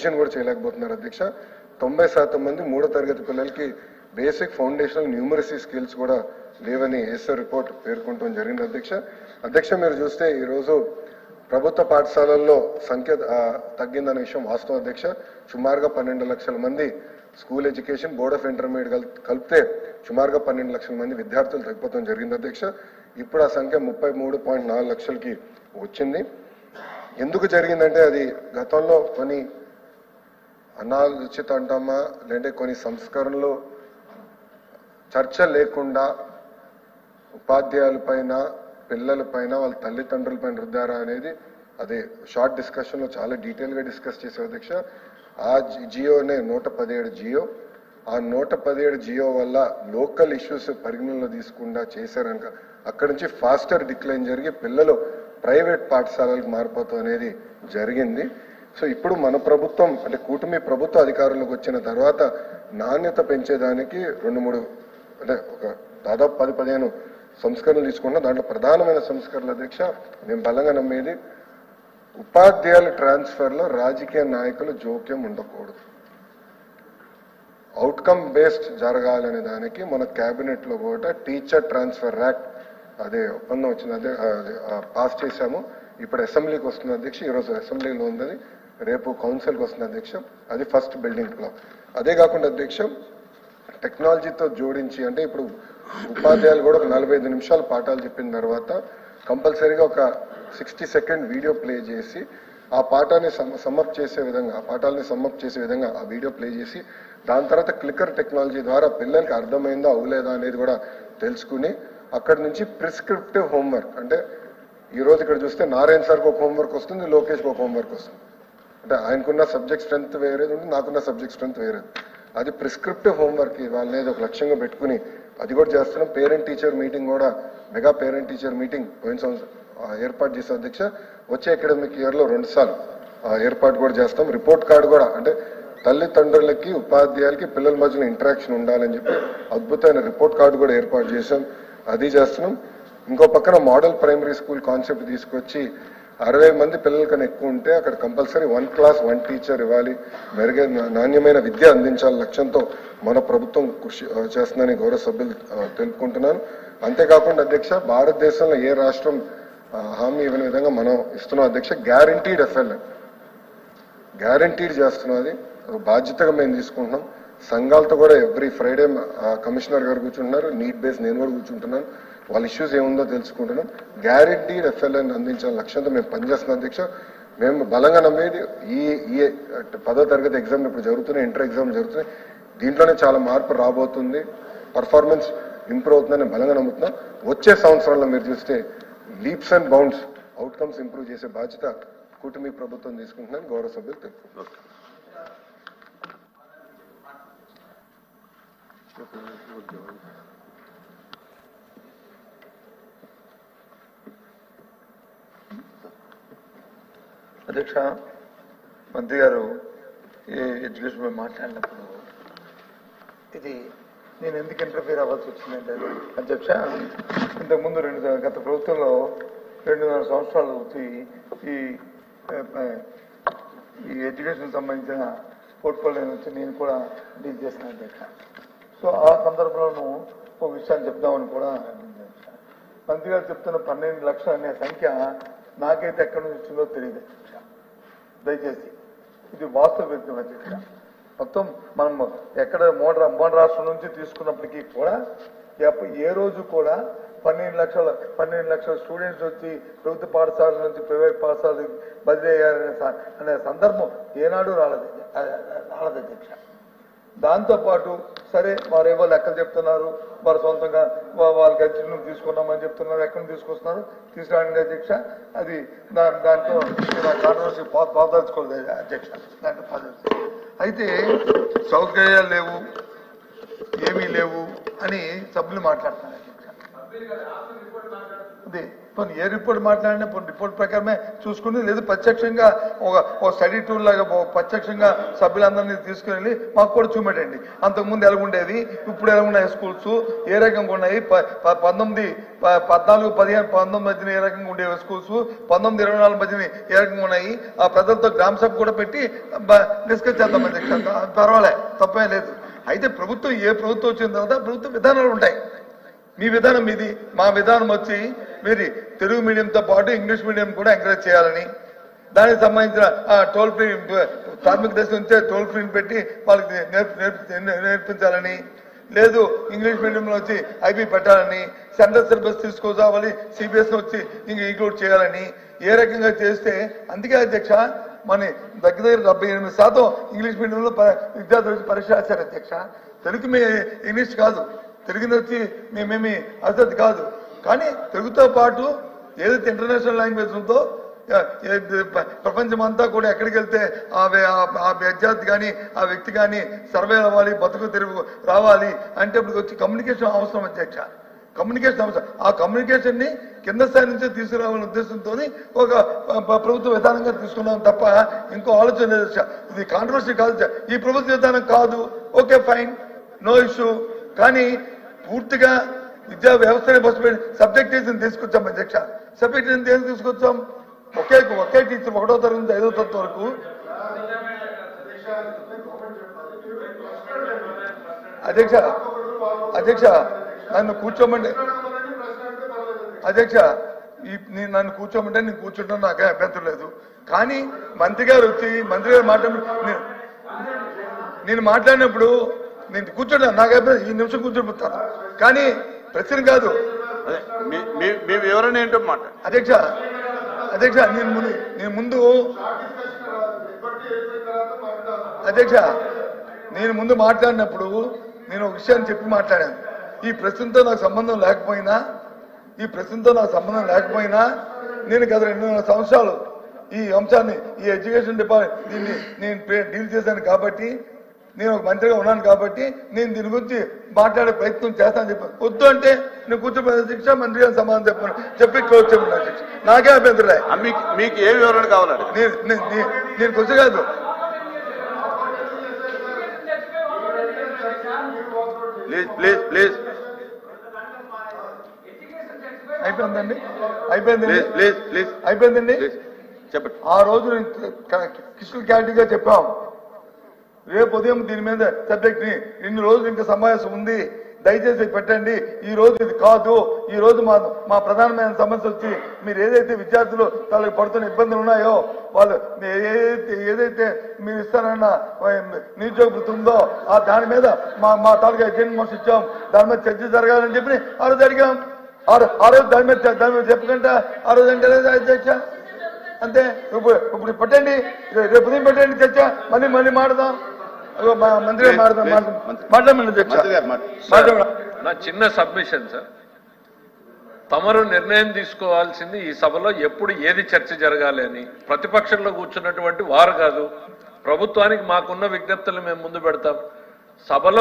Revision కూడా చేయలేకపోతున్నారు అధ్యక్ష. 90% మంది 3వ తరగతి పిల్లలకి బేసిక్ ఫౌండేషనల్ న్యూమరసీ స్కిల్స్ కూడా లేవని ఏసర్ రిపోర్ట్ పేర్కొనడం జరిగింది అధ్యక్ష. మీరు చూస్తే ఈరోజు ప్రభుత్వ పాఠశాలల్లో సంఖ్య తగ్గిందనే విషయం వాస్తవం అధ్యక్ష. సుమారుగా 12 లక్షల మంది school education, board of intermediate కలిపితే సుమారుగా 12 లక్షల మంది విద్యార్థులు తగ్గిపోవడం జరిగింది అధ్యక్ష. ఇప్పుడు ఆ సంఖ్య 33.4 లక్షలకి వచ్చింది. ఎందుకు జరిగిందంటే అది గతంలో కొన్ని అనాలోచిత అంటామా లేదంటే కొన్ని సంస్కరణలు చర్చ లేకుండా ఉపాధ్యాయుల పైన, పిల్లల పైన, వాళ్ళ తల్లిదండ్రుల పైన రుద్దారా అనేది అది షార్ట్ డిస్కషన్ లో చాలా డీటెయిల్ గా డిస్కస్ చేసే అధ్యక్ష. ఆ జియోనే 117 జియో. ఆ 117 జియో వల్ల లోకల్ ఇష్యూస్ పరిగణనలో తీసుకుండా చేశారనుక అక్కడి నుంచి ఫాస్టర్ డిక్లైన్ జరిగి పిల్లలు ప్రైవేట్ పాఠశాలలకు మారిపోతాం అనేది జరిగింది. సో ఇప్పుడు మన ప్రభుత్వం అంటే కూటమి ప్రభుత్వ అధికారంలోకి వచ్చిన తర్వాత నాణ్యత పెంచేదానికి 2-3 అంటే ఒక దాదాపు 10-15 సంస్కరణలు తీసుకున్నా. దాంట్లో ప్రధానమైన సంస్కరణలు అధ్యక్ష మేము బలంగా నమ్మేది ఉపాధ్యాయుల ట్రాన్స్ఫర్ లో రాజకీయ నాయకులు జోక్యం ఉండకూడదు. అవుట్కమ్ బేస్డ్ జరగాలనే దానికి మన కేబినెట్ లో కూడా టీచర్ ట్రాన్స్ఫర్ యాక్ట్ అదే ఒప్పందం వచ్చింది, అదే పాస్ చేశాము. ఇప్పుడు అసెంబ్లీకి వస్తుంది అధ్యక్ష. ఈరోజు అసెంబ్లీలో ఉంది, రేపు కౌన్సిల్కి వస్తుంది అధ్యక్ష. అది ఫస్ట్ బిల్డింగ్ బ్లాక్. అదే కాకుండా అధ్యక్ష టెక్నాలజీతో జోడించి అంటే ఇప్పుడు ఉపాధ్యాయులు కూడా ఒక 45 నిమిషాలు పాఠాలు చెప్పిన తర్వాత కంపల్సరీగా ఒక 60 సెకండ్ వీడియో ప్లే చేసి ఆ పాఠాన్ని సమ్మప్ చేసే విధంగా, ఆ పాఠాలని సమ్మప్ చేసే విధంగా ఆ వీడియో ప్లే చేసి దాని తర్వాత క్లిక్కర్ టెక్నాలజీ ద్వారా పిల్లలకి అర్థమైందా అవలేదా అనేది కూడా తెలుసుకుని అక్కడి నుంచి ప్రిస్క్రిప్టివ్ హోంవర్క్ అంటే ఈరోజు ఇక్కడ చూస్తే నారాయణ సార్కి ఒక హోంవర్క్ వస్తుంది, లోకేష్కి ఒక హోంవర్క్ వస్తుంది. అంటే ఆయనకున్న సబ్జెక్ట్ స్ట్రెంత్ వేరేది ఉంటుంది, నాకున్న సబ్జెక్ట్ స్ట్రెంత్ వేరేది. అది ప్రిస్క్రిప్టివ్ హోంవర్క్ వాళ్ళనేది ఒక లక్ష్యంగా పెట్టుకుని అది కూడా చేస్తున్నాం. పేరెంట్ టీచర్ మీటింగ్ కూడా మెగా పేరెంట్ టీచర్ మీటింగ్ పోయిన సంవత్సరం ఏర్పాటు చేసే అధ్యక్ష. వచ్చే అకాడమిక్ ఇయర్ లో 2 సార్లు ఏర్పాటు కూడా చేస్తాం. రిపోర్ట్ కార్డు కూడా అంటే తల్లిదండ్రులకి, ఉపాధ్యాయులకి, పిల్లల మధ్యన ఇంటరాక్షన్ ఉండాలని చెప్పి అద్భుతమైన రిపోర్ట్ కార్డు కూడా ఏర్పాటు చేశాం. అది చేస్తున్నాం. ఇంకో పక్కన మోడల్ ప్రైమరీ స్కూల్ కాన్సెప్ట్ తీసుకొచ్చి 60 మంది పిల్లల కన్నా ఎక్కువ ఉంటే అక్కడ కంపల్సరీ 1 క్లాస్ 1 టీచర్ ఇవ్వాలి, మెరుగైన నాణ్యమైన విద్య అందించాలి లక్ష్యంతో మన ప్రభుత్వం కృషి చేస్తుందని గౌరవ సభ్యులు తెలుపుకుంటున్నాను. అంతేకాకుండా అధ్యక్ష భారతదేశంలో ఏ రాష్ట్రం హామీ ఇవ్వని విధంగా మనం ఇస్తున్నాం అధ్యక్ష. గ్యారంటీడ్ ఎఫ్ఎల్ఎన్ గ్యారంటీడ్ చేస్తున్నాం. అది బాధ్యతగా మేము తీసుకుంటున్నాం. సంఘాలతో కూడా ఎవ్రీ ఫ్రైడే కమిషనర్ గారు కూర్చుంటున్నారు, నీట్ బేస్ నేను కూడా కూర్చుంటున్నాను, వాళ్ళ ఇష్యూస్ ఏముందో తెలుసుకుంటున్నాం. గ్యారంటీడ్ ఎఫ్ఎల్ఎన్ అందించాలని లక్ష్యంతో మేము పనిచేస్తున్నాం అధ్యక్ష. మేము బలంగా నమ్మేది ఈ 10వ తరగతి ఎగ్జామ్ ఇప్పుడు జరుగుతున్నాయి, ఇంటర్ ఎగ్జామ్ జరుగుతున్నాయి, దీంట్లోనే చాలా మార్పు రాబోతుంది, పర్ఫార్మెన్స్ ఇంప్రూవ్ అవుతుందని బలంగా నమ్ముతున్నాం. వచ్చే సంవత్సరంలో మీరు చూస్తే leaps and bounds outcomes improve చేసే బాధ్యత కూటమి ప్రభుత్వం తీసుకుంటుందని గౌరవ సభ్యులు తెలుపుతున్నారు. అధ్యక్ష, మంత్రి గారు ఈ ఎడ్యుకేషన్ మీద మాట్లాడినప్పుడు ఇది నేను ఎందుకు ఇంటర్ఫీర్ అవ్వాల్సి వచ్చిందంటే అధ్యక్ష, ఇంతకుముందు గత ప్రభుత్వంలో 2.5 సంవత్సరాలు ఈ ఎడ్యుకేషన్ సంబంధించిన పోర్ట్ఫోలియో నుంచి నేను కూడా డీల్ చేస్తాను అధ్యక్ష. సో ఆ సందర్భంలోనూ ఒక విషయాన్ని చెప్దామని కూడా మంత్రి గారు చెప్తున్న 12 లక్షలు అనే సంఖ్య నాకైతే ఎక్కడి నుంచి వచ్చిందో తెలియదు అధ్యక్ష. దయచేసి ఇది వాస్తవ వ్యక్తం అధ్యక్ష. మొత్తం మనం ఎక్కడ మూడు రాష్ట్రం నుంచి తీసుకున్నప్పటికీ కూడా ఏ రోజు కూడా 12 లక్షల స్టూడెంట్స్ వచ్చి ప్రభుత్వ పాఠశాల నుంచి ప్రైవేట్ పాఠశాలకు బదిలీ అనే సందర్భం ఏనాడు రాలేదు అధ్యక్ష. దాంతోపాటు సరే వారేవో లెక్కలు చెప్తున్నారు, వారు సొంతంగా వాళ్ళకి అర్జీలు తీసుకున్నామని చెప్తున్నారు, ఎక్కడ తీసుకొస్తున్నారు తీసుకురాండి అధ్యక్ష. అది దాంట్లో కాంట్రవర్సీ పాదలుచుకోలేదు అధ్యక్ష. దాంట్లో అయితే సౌకర్యాలు లేవు, ఏమీ లేవు అని సభ్యులు మాట్లాడుతున్నారు అధ్యక్ష. అదే పోనీ ఏ రిపోర్ట్ మాట్లాడినా పోనీ రిపోర్ట్ ప్రకారమే చూసుకుని లేదు ప్రత్యక్షంగా ఒక స్టడీ టూర్ లాగా ప్రత్యక్షంగా సభ్యులందరినీ తీసుకుని వెళ్ళి మాకు కూడా చూపెట్టండి. అంతకుముందు ఎలా ఉండేది, ఇప్పుడు ఎలా ఉన్నాయి స్కూల్స్, ఏ రకంగా ఉన్నాయి, 14, 15, 19 మధ్యన ఏ రకంగా ఉండేవి స్కూల్స్, 19, 24 మధ్యన ఏ రకంగా ఉన్నాయి, ఆ ప్రజలతో గ్రామ సభ కూడా పెట్టి డిస్కస్ చేద్దాం అధ్యక్ష. పర్వాలే, తప్పేం లేదు. అయితే ప్రభుత్వం ఏ ప్రభుత్వం వచ్చిన తర్వాత ప్రభుత్వ విధానాలు ఉంటాయి. మీ విధానం మీది, మా విధానం వచ్చి మీరు తెలుగు మీడియంతో పాటు ఇంగ్లీష్ మీడియం కూడా ఎంకరేజ్ చేయాలని, దానికి సంబంధించిన టోల్ ఫ్రీ ప్రాథమిక దశ నుంచే టోల్ ఫ్రీని పెట్టి వాళ్ళకి నేర్పించాలని, లేదు ఇంగ్లీష్ మీడియంలో వచ్చి ఐబీ పెట్టాలని, సెంట్రల్ సిలబస్ తీసుకోవాలి సిబిఎస్ఈ వచ్చి ఇంక్లూడ్ చేయాలని ఏ రకంగా చేస్తే, అందుకే అధ్యక్ష మన దగ్గర 78% ఇంగ్లీష్ మీడియంలో విద్యార్థులు పరీక్ష రాశారు అధ్యక్ష. తెలుగు మీ ఇంగ్లీష్ కాదు, తెలుగుని వచ్చి మేమేమి అసలు కాదు, కానీ తెలుగుతో పాటు ఏదైతే ఇంటర్నేషనల్ లాంగ్వేజ్ ఉందో ప్రపంచం అంతా కూడా ఎక్కడికి వెళ్తే ఆ విద్యార్థి కానీ ఆ వ్యక్తి కానీ సర్వే అవ్వాలి, బతుకు తెరువు రావాలి అంటే ఇప్పుడు వచ్చి కమ్యూనికేషన్ అవసరం అధ్యక్ష. కమ్యూనికేషన్ అవసరం. ఆ కమ్యూనికేషన్ ని కింద స్థాయి నుంచే తీసుకురావాలనే ఉద్దేశంతో ఒక ప్రభుత్వ విధానంగా తీసుకున్నాం తప్ప ఇంకో ఆలోచన లేదు. ఇది కాంట్రవర్సీ కాదు, ఈ ప్రభుత్వ విధానం కాదు, ఓకే ఫైన్, నో ఇష్యూ. కానీ పూర్తిగా విద్యా వ్యవస్థని బస్సుపెట్టి సబ్జెక్ట్ తీసుకొచ్చాం అధ్యక్ష. సబ్జెక్ట్ ఏం తీసుకొచ్చాం, ఒకే టీచర్ 1వ తరగతి నుంచి 5వ తరగతి వరకు. అధ్యక్ష నన్ను కూర్చోమంటే అధ్యక్ష నన్ను కూర్చోమంటే నేను కూర్చుంటాను, నాకే అభ్యంతరం లేదు. కానీ మంత్రి గారు వచ్చి మంత్రి గారు నేను మాట్లాడినప్పుడు నేను కూర్చుంటాను, నాకు అభ్యంతరం, ఈ నిమిషం కూర్చోబోతాను. కానీ ప్రశ్న కాదు మీ వివరణ ఏంటో మాట అధ్యక్ష నేను ముందు అధ్యక్ష నేను ముందు మాట్లాడినప్పుడు నేను ఒక విషయాన్ని చెప్పి మాట్లాడాను. ఈ ప్రశ్నతో నాకు సంబంధం లేకపోయినా నేను గత 2.5 సంవత్సరాలు ఈ అంశాన్ని ఈ ఎడ్యుకేషన్ డిపార్ట్మెంట్ దీన్ని నేను డీల్ చేశాను కాబట్టి, నేను ఒక మంత్రిగా ఉన్నాను కాబట్టి నేను దీని గురించి మాట్లాడే ప్రయత్నం చేస్తానని చెప్పాను. వద్దు అంటే నేను కూర్చోబోయే శిక్ష మంత్రి గారు సమాధానం చెప్పి క్లోజ్ చెప్పిన శిక్ష నాకే అభ్యంతరం. మీకు ఏ వివరణ కావాలండి? నేను కొంచెం కాదు ప్లీజ్ అయిపోయిందండి. చెప్పండి. ఆ రోజు క్రిస్టల్ క్లారిటీగా చెప్పాం, రేపు ఉదయం దీని మీద సబ్జెక్ట్ ని ఇన్ని రోజులు ఇంకా సమావేశం ఉంది, దయచేసి పెట్టండి. ఈ రోజు ఇది కాదు, ఈ రోజు మా ప్రధానమైన సమస్య వచ్చి మీరు ఏదైతే విద్యార్థులు వాళ్ళకి పడుతున్న ఇబ్బందులు ఉన్నాయో, వాళ్ళు ఏదైతే మీరు ఇస్తారన్న నిరుద్యోగ వృత్తి ఉందో ఆ దాని మీద మా తాలూకా ఎజెండా మోసం ఇచ్చాం, దాని మీద చర్చ జరగాలని చెప్పి ఆ రోజు అడిగాం. ఆ రోజు దాని మీద చెప్పకుండా ఆ రోజు అంటే అధ్యక్ష అంతే. ఇప్పుడు పెట్టండి, రేపు ఉదయం పెట్టండి చర్చ, మళ్ళీ మాడదాం. మంత్రి నా చిన్న సబ్మిషన్ సార్, తమరు నిర్ణయం తీసుకోవాల్సింది ఈ సభలో ఎప్పుడు ఏది చర్చ జరగాలి అని. ప్రతిపక్షంలో కూర్చున్నటువంటి వారు కాదు, ప్రభుత్వానికి మాకున్న విజ్ఞప్తులు మేము ముందు పెడతాం. సభలో